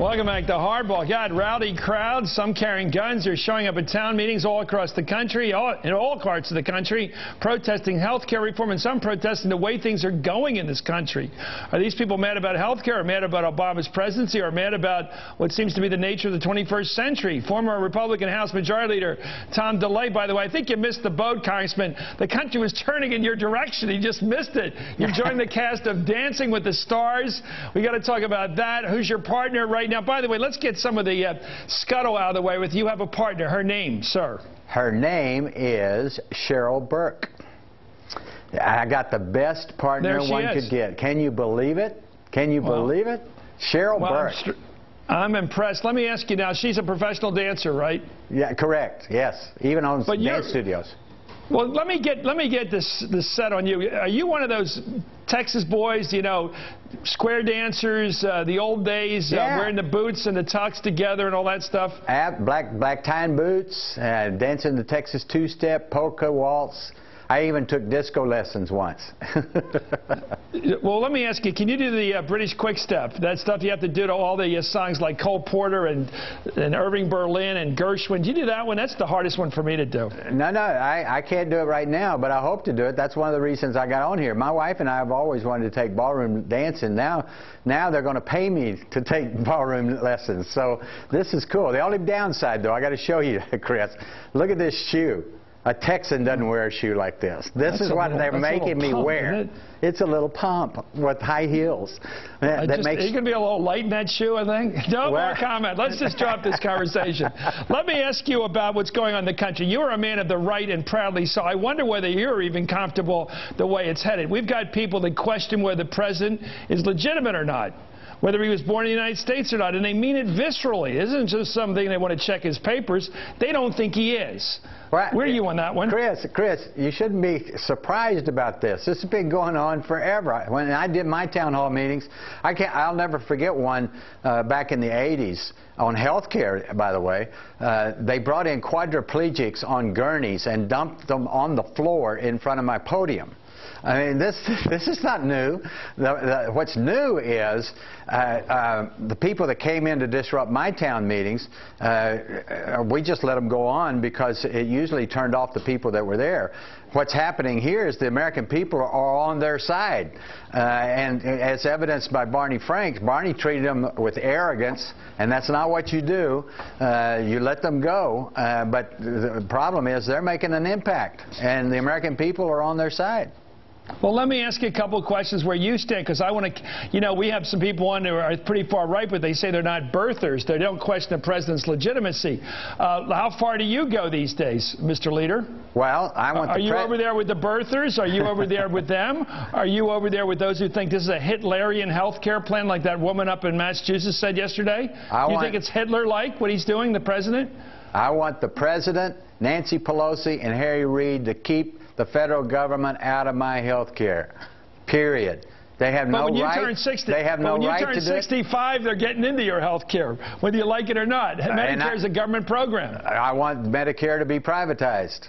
Welcome back to Hardball. God, rowdy crowds, some carrying guns. They're showing up at town meetings all across the country, in all parts of the country, protesting health care reform, and some protesting the way things are going in this country. Are these people mad about health care, or mad about Obama's presidency, or mad about what seems to be the nature of the 21st century? Former Republican House Majority Leader Tom DeLay, by the way, I think you missed the boat, Congressman. The country was turning in your direction. You just missed it. You joined the cast of Dancing with the Stars. We got to talk about that. Who's your partner right now? By the way, let's get some of the scuttle out of the way with you. Have a partner. Her name, sir? Her name is Cheryl Burke. I got the best partner one could get. Can you believe it? Can you believe it? Cheryl Burke. I'm impressed. Let me ask you now, she's a professional dancer, right? Yeah, correct. Yes. Even owns dance studios. Well, let me get this set on you. Are you one of those Texas boys, you know, square dancers, the old days, wearing the boots and the tux together and all that stuff? Black tie and boots, dancing the Texas two-step, polka waltz. I even took disco lessons once. Well, let me ask you, can you do the British quick step? That stuff you have to do to all the songs like Cole Porter and Irving Berlin and Gershwin. Do you do that one? That's the hardest one for me to do. No, I can't do it right now, but I hope to do it. That's one of the reasons I got on here. My wife and I have always wanted to take ballroom dancing. Now they're going to pay me to take ballroom lessons. So this is cool. The only downside, though, I got to show you, Chris. Look at this shoe. A Texan doesn't wear a shoe like this. This is what they're making me wear. It's a little pump with high heels. Are you going to be a little light in that shoe, I think? No more comment. Let's just drop this conversation. Let me ask you about what's going on in the country. You are a man of the right, and proudly so. I wonder whether you're even comfortable the way it's headed. We've got people that question whether the president is legitimate or not, whether he was born in the United States or not, and they mean it viscerally. It isn't just something they want to check his papers. They don't think he is. Where are you on that one? Chris, you shouldn't be surprised about this. This has been going on forever. When I did my town hall meetings, I'll never forget one back in the 80s on health care, by the way. They brought in quadriplegics on gurneys and dumped them on the floor in front of my podium. I mean, this is not new. What's new is the people that came in to disrupt my town meetings, we just let them go on because it usually turned off the people that were there. What's happening here is the American people are on their side. And as evidenced by Barney Frank, Barney treated them with arrogance, and that's not what you do. You let them go. But the problem is they're making an impact, and the American people are on their side. Well, let me ask you a couple of questions where you stand, because I want to, you know, we have some people on who are pretty far right, but they say they're not birthers. They don't question the president's legitimacy. How far do you go these days, Mr. Leader? Well, I want Are you over there with the birthers? Are you over there with them? Are you over there with those who think this is a Hitlerian health care plan like that woman up in Massachusetts said yesterday? You think it's Hitler-like, what he's doing, the president? I want the president, Nancy Pelosi, and Harry Reid to keep the federal government out of my health care, period. They have no right. They have no right to do it. When you turn 65, they're getting into your health care, whether you like it or not. Medicare is a government program. I want Medicare to be privatized.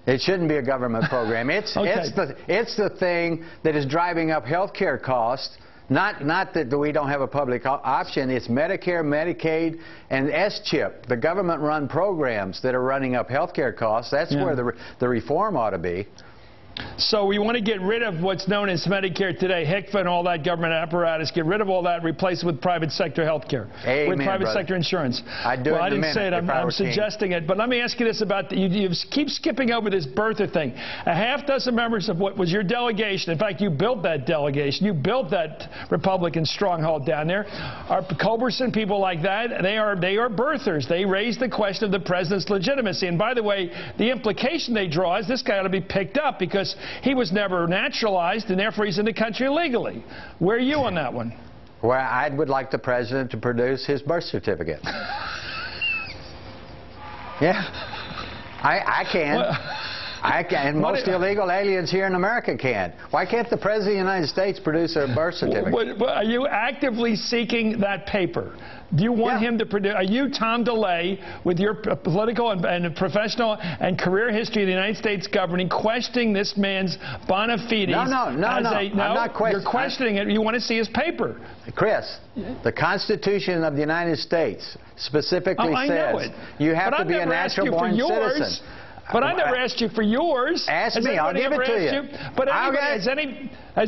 It shouldn't be a government program. It's the thing that is driving up health care costs. Not that we don't have a public option. It's Medicare, Medicaid, and S-CHIP, the government-run programs that are running up health care costs. That's where the reform ought to be. So we want to get rid of what's known as Medicare today, HICFA and all that government apparatus, get rid of all that, replace it with private sector health care, with private sector insurance. I'd do it in a minute. I didn't say it, I'm suggesting it. But let me ask you this about, you keep skipping over this birther thing. A half dozen members of what was your delegation, in fact, you built that delegation, you built that Republican stronghold down there, are Culberson, people like that, they are birthers. They raise the question of the president's legitimacy. And by the way, the implication they draw is this guy ought to be picked up because he was never naturalized, and therefore he's in the country illegally. Where are you on that one? Well, I would like the president to produce his birth certificate. Yeah, I can. I can, and most illegal aliens here in America can. Why can't the President of the United States produce a birth certificate? Are you actively seeking that paper? Do you want him to produce? Are you Tom DeLay, with your political and professional and career history of the United States government, questioning this man's bona fides? No. I'm not questioning. You're questioning it. You want to see his paper. Chris, the Constitution of the United States specifically says you have to be a natural-born citizen. But I never asked you for yours. Ask me, I'll give it to you. But has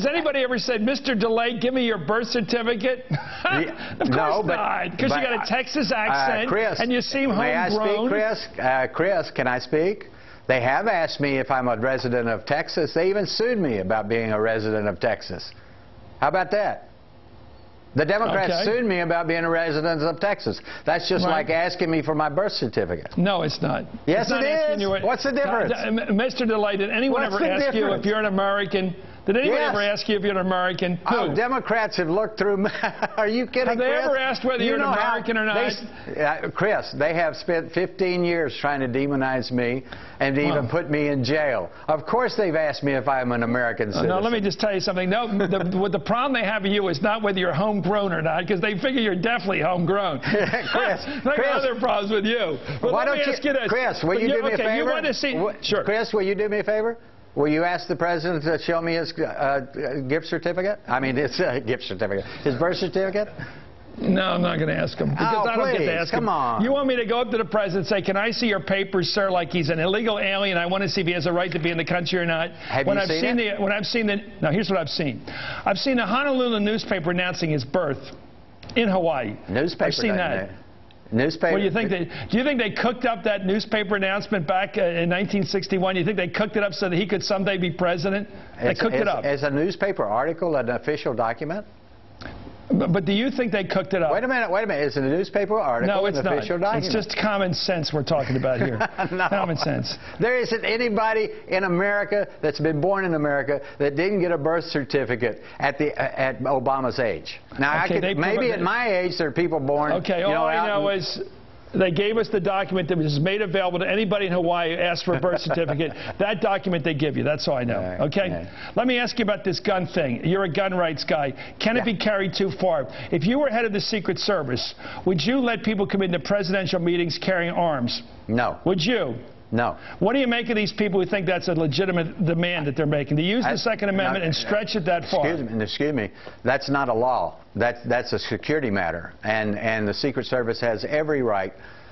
anybody ever said, Mr. DeLay, give me your birth certificate? Of course not, because you got a Texas accent, Chris, and you seem homegrown. May I speak, Chris? Chris, can I speak? They have asked me if I'm a resident of Texas. They even sued me about being a resident of Texas. How about that? The Democrats sued me about being a resident of Texas. That's just like asking me for my birth certificate. No, it's not. Yes, it is. What's the difference? Mr. DeLay, did anyone ever ask you if you're an American? Did anyone ever ask you if you're an American? Oh, Democrats have looked through. Are you kidding, Have they ever asked whether you're an American or not? Chris, they have spent 15 years trying to demonize me and even put me in jail. Of course they've asked me if I'm an American citizen. No, let me just tell you something. No, the problem they have with you is not whether you're homegrown or not, because they figure you're definitely homegrown. Chris, they got other problems with you. But why don't you ask you this. Chris, will you do me a favor? You want to see, sure. Chris, will you do me a favor? Will you ask the president to show me his gift certificate? I mean, his gift certificate. His birth certificate? No, I'm not going to ask him, because I don't get to ask him. Come on. You want me to go up to the president and say, can I see your papers, sir, like he's an illegal alien? I want to see if he has a right to be in the country or not. Have you seen it? Now, here's what I've seen. I've seen the Honolulu newspaper announcing his birth in Hawaii. Newspaper. I've seen that. Newspaper. What do you think? Do you think they cooked up that newspaper announcement back in 1961? You think they cooked it up so that he could someday be president? They cooked it up. Is a newspaper article an official document? But do you think they cooked it up? Wait a minute. Is it a newspaper article an official document? It's just common sense we're talking about here. No. Common sense. There isn't anybody in America that's been born in America that didn't get a birth certificate at Obama's age. Now, maybe at my age there are people born. Okay, all I know is they gave us the document that was made available to anybody in Hawaii who asked for a birth certificate. That document they give you. That's all I know. Okay? Let me ask you about this gun thing. You're a gun rights guy. Can it be carried too far? If you were head of the Secret Service, would you let people come into presidential meetings carrying arms? No. Would you? No. What do you make of these people who think that's a legitimate demand that they're making? To use the Second Amendment and stretch it that far? Excuse me. That's not a law. That's a security matter. And the Secret Service has every right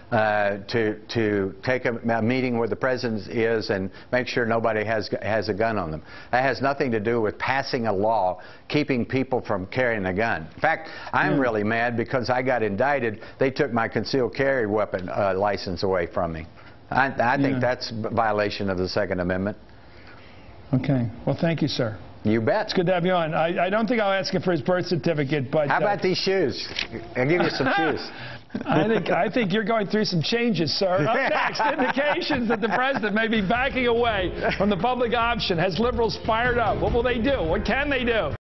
to take a meeting where the president is and make sure nobody has a gun on them. That has nothing to do with passing a law keeping people from carrying a gun. In fact, I'm really mad because I got indicted. They took my concealed carry weapon license away from me. I think that's a violation of the Second Amendment. Okay. Well, thank you, sir. You bet. It's good to have you on. I don't think I'll ask him for his birth certificate, but... How about these shoes? I'll give you some shoes. I think you're going through some changes, sir. Up next, indications that the president may be backing away from the public option. Has liberals fired up? What will they do? What can they do?